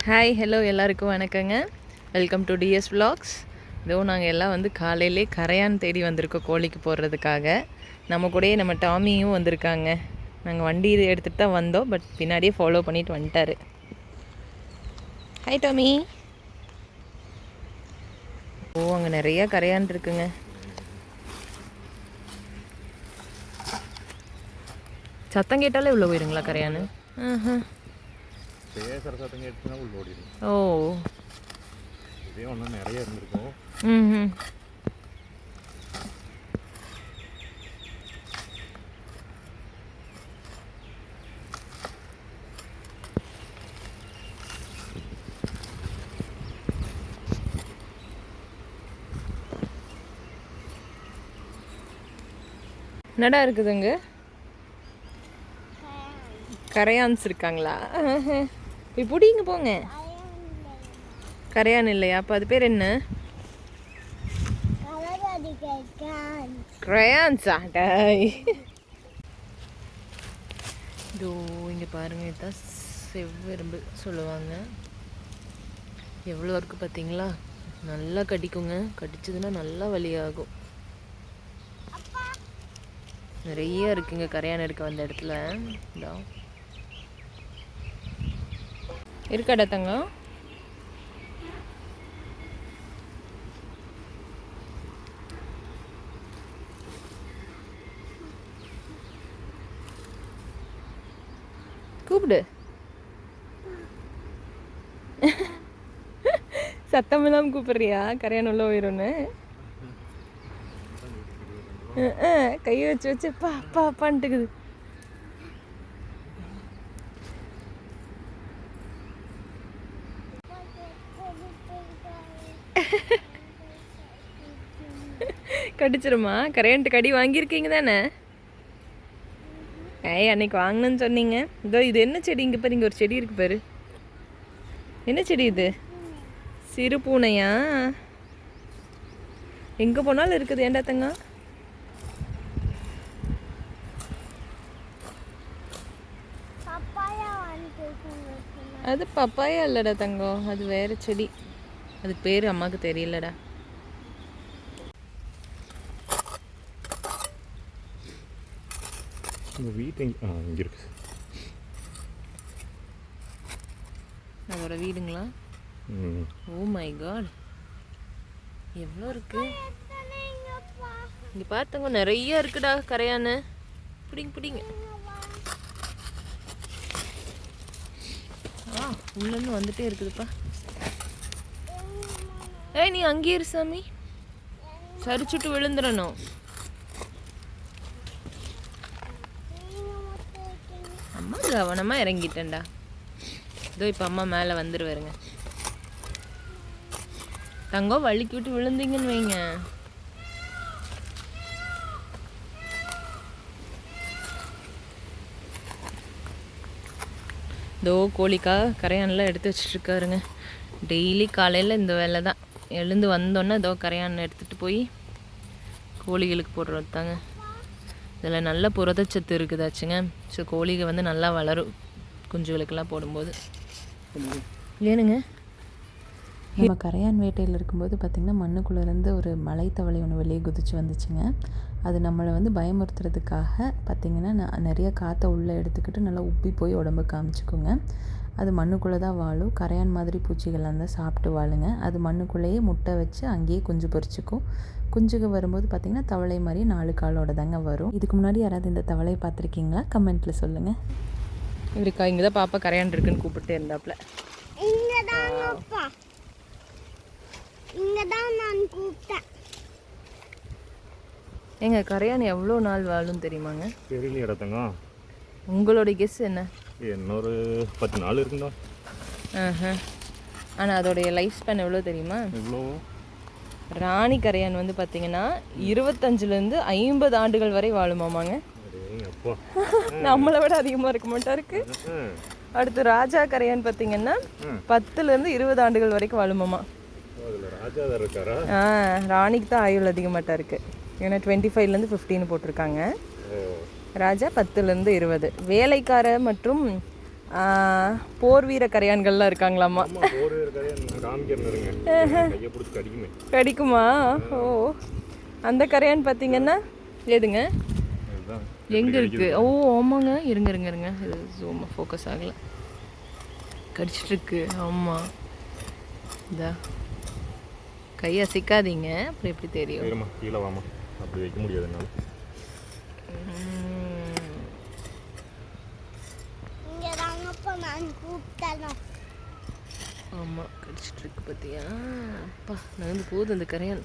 Hi hello எல்லாருக்கும் வணக்கங்க. Welcome to DS vlogs. இதோ நாங்கள் எல்லாம் வந்து காலையிலே கரையான் தேடி வந்திருக்கோம் கோழிக்கு போடுறதுக்காக. நம்ம கூடயே நம்ம டாமியும் வந்திருக்காங்க. நாங்கள் வண்டி எடுத்துகிட்டு தான் வந்தோம், பட் பின்னாடியே ஃபாலோ பண்ணிட்டு வந்துட்டார். Hi Tommy. ஓ, அங்கே நிறையா கரையான் இருக்குங்க. சத்தம் கேட்டாலே உள்ளே போயிருங்களா கரையான்? பேசுகிற சத்தம் கேட்டுனா உள்ள ஓடிடும். ஓ, இதே ஒன்றும் நிறைய இருந்திருக்கும். ம். என்னடா இருக்குதுங்க? கரையான்ஸ் இருக்காங்களா? போய் பிடிங்க போங்க. கரையான் இல்லையா? அப்போ அது பேர் என்ன? கிரையான்ஸா? இதோ இங்கே பாருங்க, இதுதான் செவ்வெரும்பு சொல்லுவாங்க. எவ்வளோ இருக்குது பார்த்தீங்களா? நல்லா கடிக்குங்க. கடிச்சதுன்னா நல்லா வலியாகும். நிறைய இருக்குங்க கரையான் இருக்க வந்த இடத்துல. இதோ இருக்காடா தங்கம்? கூப்பிடு. சத்தம் இல்லாமல் கூப்பிடுறியா? கரையான் உள்ள போயிடும்னு கையை வச்சு வச்சு பா பா பான்ட்டுக்குது. கடிச்சிருமா? கரையான்ட்டு கடி வாங்கியிருக்கீங்க தானே? ஏய், அன்னைக்கு வாங்கினேன்னு சொன்னீங்க. இதோ இது என்ன செடி? இங்கே பாரு, இங்கே ஒரு செடி இருக்கு பாரு. என்ன செடி இது? சிறு பூனையா? எங்கே போனாலும் இருக்குது. ஏண்டா தங்க? அது பப்பாயா இல்லைடா தங்கம், அது வேறு செடி. அதுக்கு பேர் அம்மாவுக்கு தெரியலடா. வீட்டு இங்கே இருக்கு. அதோட வீடுங்களா? ஓ மை காட், எவ்வளோ இருக்கு இங்கே பார்த்துங்க. நிறைய இருக்குடா கரையானு. பிடிங்க பிடிங்க. உள்ளன்னு வந்துட்டே இருக்குதுப்பா. ஏய், நீ அங்கேயே இரு சாமி, சரிச்சுட்டு விழுந்துடணும். அம்மா கவனமாக இறங்கிட்டேன்டா. இதோ இப்போ அம்மா மேலே வந்துடுவாருங்க. தங்கம் வலிக்கி விட்டு விழுந்தீங்கன்னு வைங்க. இதோ கோழிக்கா கரையான்லாம் எடுத்து வச்சிட்ருக்காருங்க. டெய்லி காலையில் இந்த வேலை தான். எழுந்து வந்தோன்னே இதோ கரையான் எடுத்துகிட்டு போய் கோழிகளுக்கு போடுறது தாங்க. இதில் நல்ல புரதச்சத்து இருக்குதாச்சுங்க. ஸோ கோழிகள் வந்து நல்லா வளரும் குஞ்சுகளுக்கெல்லாம் போடும்போது. ஏனுங்க, நம்ம கரையான் வேட்டையில் இருக்கும்போது பார்த்திங்கன்னா மண்ணுக்குள்ளேருந்து ஒரு மலைத்தவளை ஒன்று வெளியே குதிச்சு வந்துச்சுங்க. அது நம்மளை வந்து பயமுறுத்துறதுக்காக பார்த்திங்கன்னா நிறைய காற்றை உள்ளே எடுத்துக்கிட்டு நல்லா உப்பி போய் உடம்பு காமிச்சிக்குங்க. அது மண்ணுக்குள்ளே தான் வாழும். கரையான் மாதிரி பூச்சிகள்லாம் தான் சாப்பிட்டு வாழுங்க. அது மண்ணுக்குள்ளேயே முட்டை வச்சு அங்கேயே குஞ்சு பொரிச்சிக்கும். குஞ்சுக வரும்போது பார்த்திங்கன்னா தவளை மாதிரி 4 காலோட தாங்க வரும். இதுக்கு முன்னாடி யாராவது இந்த தவளையை பார்த்துருக்கீங்களா? கமெண்ட்டில் சொல்லுங்கள். இருக்கா? இங்கே தான் பாப்பா கரையான் இருக்குன்னு கூப்பிட்டு இருந்தாப்புல. எங்க கரையான் எவ்வளோ நாள் வாழும் தெரியுமாங்க? தெரியல இடத்தங்க. உங்களோட கெஸ் என்ன? இன்னொரு 10 நாள் இருக்குண்டா. ஆனால் அதோடைய லைஃப் ஸ்பேன் எவ்வளோ தெரியுமா? எவ்வளோ? ராணி கரையான் வந்து பார்த்தீங்கன்னா 25லேருந்து 50 ஆண்டுகள் வரை வாழுமாமாங்க. நம்மளை விட அதிகமாக இருக்க மாட்டாருக்கு. அடுத்து ராஜா கரையான் பார்த்தீங்கன்னா 10லேருந்து 20 ஆண்டுகள் வரைக்கும் வாழுமாமா. ராணிக்கு தான் ஆயுள் அதிகமாட்டா இருக்கு. ஏன்னா 25லேருந்து 15 போட்டிருக்காங்க. ராஜா 10லேருந்து 20. வேலைக்கார மற்றும் போர் வீர கரையான்கள்லாம் இருக்காங்களாமா. அம்மா போர் இருக்காதே, நான் காமிக்கிறேன் இருங்க. கையை பிடிச்சி கடிக்குமே. கடிக்குமா? ஓ, அந்த கரையான் பார்த்தீங்கன்னா எதுங்க அதுதான் எங்கே இருக்குது? ஓ ஆமாங்க, இருங்க இருங்க இருங்க, இது ஜூம் ஃபோக்கஸ் ஆகலை. கடிச்சிட்ருக்கு. ஆமாம், இதா கையை அசைக்காதீங்க, அப்புறம் எப்படி தெரியும்? சரிம்மா கீழே வாமா, அப்படி வைக்க முடியாது என்னால். ஆமாம், கடிச்சிட்ருக்கு பார்த்தியா? அப்பா நகர்ந்து போகுது அந்த கரையான்.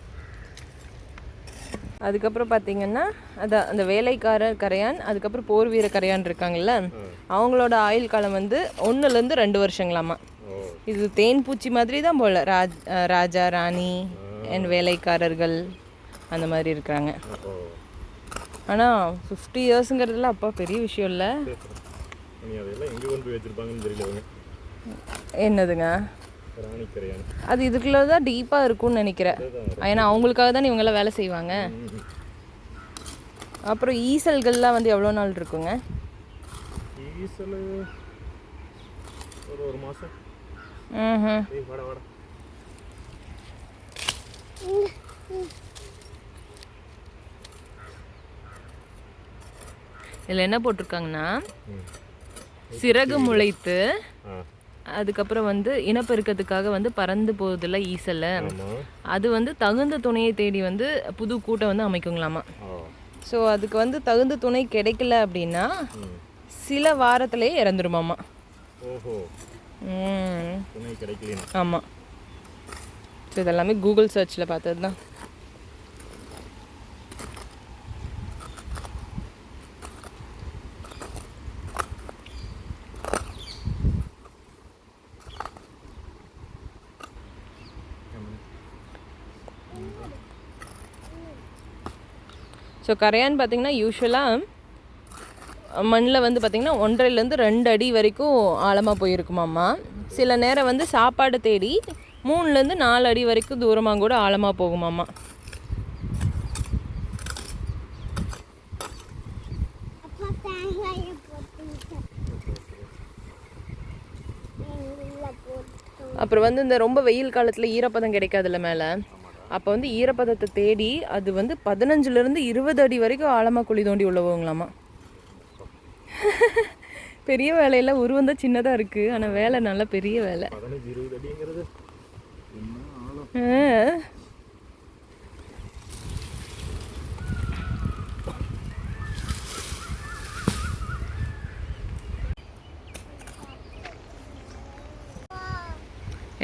அதுக்கப்புறம் பார்த்தீங்கன்னா அதான் அந்த வேலைக்காரர் கரையான், அதுக்கப்புறம் போர் வீர கரையான் இருக்காங்கல்ல, அவங்களோட ஆயுள் காலம் வந்து 1லேருந்து 2 வருஷங்களாமா. இது தேன் பூச்சி மாதிரி தான் போல். ராஜா ராணி அண்ட் வேலைக்காரர்கள் அந்த மாதிரி இருக்கிறாங்க. ஆனால் 50 இயர்ஸுங்கிறதுல அப்பா பெரிய விஷயம் இல்லை. அதெல்லாம் எங்கே கொண்டு போய் வச்சுருப்பாங்கன்னு தெரியல. என்னதுங்க ராணிக்கரையான்? அது இதுக்குள்ள தான் டீப்பாக இருக்கும்னு நினைக்கிறேன். ஏன்னா அவங்களுக்காக தானே இவங்கெல்லாம் வேலை செய்வாங்க. அப்புறம் ஈசல்கள்லாம் வந்து எவ்வளோ நாள் இருக்குங்க? ஈசல் ஒரு மாதம். வாடா வாடா. இதில் என்ன போட்டிருக்காங்கன்னா, சிறகு முளைத்து அதுக்கப்புறம் வந்து இனப்பெருக்கத்துக்காக வந்து பறந்து போகுதுல்ல ஈசல், அது வந்து தகுந்த துணையை தேடி வந்து புது கூட்டை வந்து அமைக்குங்களாமா. ஸோ அதுக்கு வந்து தகுந்த துணை கிடைக்கல அப்படின்னா சில வாரத்திலேயே இறந்துருமாமா. ஆமாம். ஸோ இதெல்லாமே கூகுள் சர்ச்சில் பார்த்தது தான். ஸோ கரையான் பார்த்திங்கன்னா யூஸ்வலாக மண்ணில் வந்து பார்த்திங்கன்னா 1.5லேருந்து 2 அடி வரைக்கும் ஆழமாக போயிருக்குமாம்மா. சில நேரம் வந்து சாப்பாடு தேடி 3லேருந்து 4 அடி வரைக்கும் தூரமாக கூட ஆழமாக போகுமாம்மா. அப்புறம் வந்து இந்த ரொம்ப வெயில் காலத்தில் ஈரப்பதம் கிடைக்காதுல்ல மேலே, அப்போ வந்து ஈரப்பதத்தை தேடி அது வந்து 15லேருந்து 20 அடி வரைக்கும் ஆழமாக குழி தோண்டி உள்ள போகுங்களாமா. பெரிய வேலையெல்லாம் உருவம் தான் சின்னதாக இருக்குது, ஆனால் வேலை நல்லா பெரிய வேலை.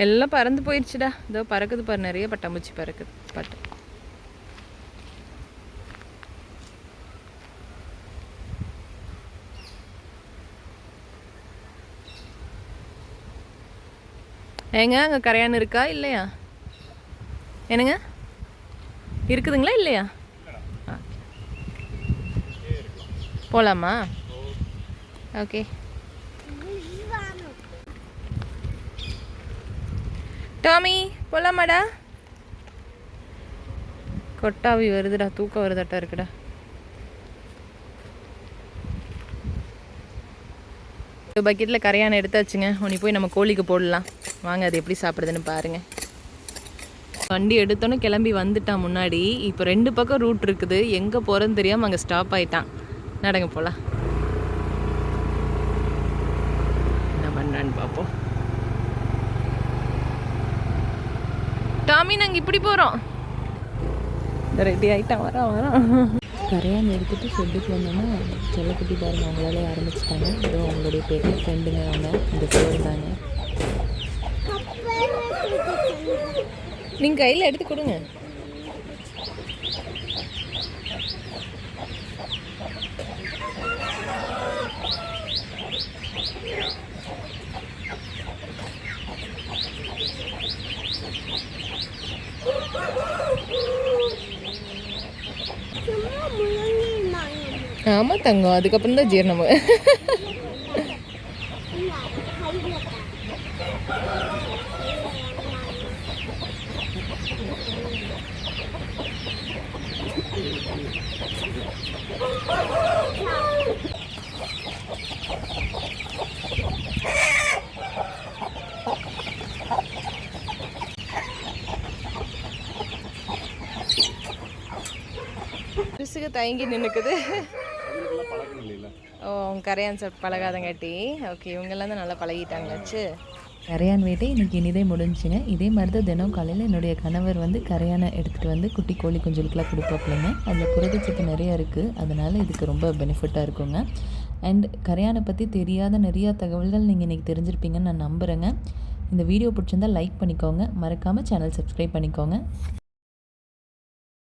எல்லாம் பறந்து போயிடுச்சுடா. இதோ பறக்குது பாரு, நிறைய பட்டாம்பூச்சி பறக்குது. பட்டு ஏங்க அங்கே கரையான் இருக்கா இல்லையா? என்னங்க இருக்குதுங்களா இல்லையா? போகலாமா? ஓகே. டாமி போகலாமாடா? கொட்டாவி வருதுடா, தூக்கம் வருதாட்டா இருக்குடா. பக்கெட்டில் கரையானை எடுத்தாச்சுங்க. உனி போய் நம்ம கோழிக்கு போடலாம் வாங்க, அது எப்படி சாப்பிடுதுன்னு பாருங்க. வண்டி எடுத்தோன்னே கிளம்பி வந்துட்டான் முன்னாடி. இப்போ 2 பக்கம் ரூட் இருக்குது, எங்கே போகிறதுன்னு தெரியாமல் அங்கே ஸ்டாப் ஆகிட்டான். நடங்க போகலாம். என்ன பண்ணுறான்னு பார்ப்போம். டாமி நாங்கள் இப்படி போகிறோம். ரெடி ஆகிட்டான், வரான். கரையான் எடுத்துகிட்டு ஷெட்டுக்கு வந்தோன்னா செல்லக்குட்டி பாருங்கள் அவங்களாலே ஆரம்பிச்சிட்டாங்க. ஏதோ அவங்களுடைய பெரிய ஃப்ரெண்டுங்க அவங்க, இந்த ஃப்ளோர் தாங்க. நீங்கள் கையில் எடுத்து கொடுங்க. ஆமாம் தங்கம், அதுக்கப்புறம் தான் ஜீரணம். பழகிறதுக்கு தயங்கி நின்றுக்குது. அதுக்கெல்லாம் பழக்கம் இல்லைல்ல. ஓ, அவங்க கரையான் சாப்பிட்டு பழகாதங்காட்டி. ஓகே, இவங்கெல்லாம் தான் நல்லா பழகிட்டாங்களாச்சு. கரையான் வேட்டை இன்றைக்கி இனிதே முடிஞ்சுங்க. இதே மாதிரி தான் தினம் காலையில் என்னுடைய கணவர் வந்து கரையானை எடுத்துகிட்டு வந்து குட்டி கோழி குஞ்சுகளுக்கெலாம் கொடுப்பாப்பிள்ளைங்க. அதில் புரதச்சத்து நிறையா இருக்குது, அதனால் இதுக்கு ரொம்ப பெனிஃபிட்டாக இருக்குங்க. அண்ட் கரையானை பற்றி தெரியாத நிறையா தகவல்கள் நீங்கள் இன்றைக்கி தெரிஞ்சிருப்பீங்கன்னு நான் நம்புகிறேங்க. இந்த வீடியோ பிடிச்சிருந்தால் லைக் பண்ணிக்கோங்க, மறக்காமல் சேனல் சப்ஸ்கிரைப் பண்ணிக்கோங்க.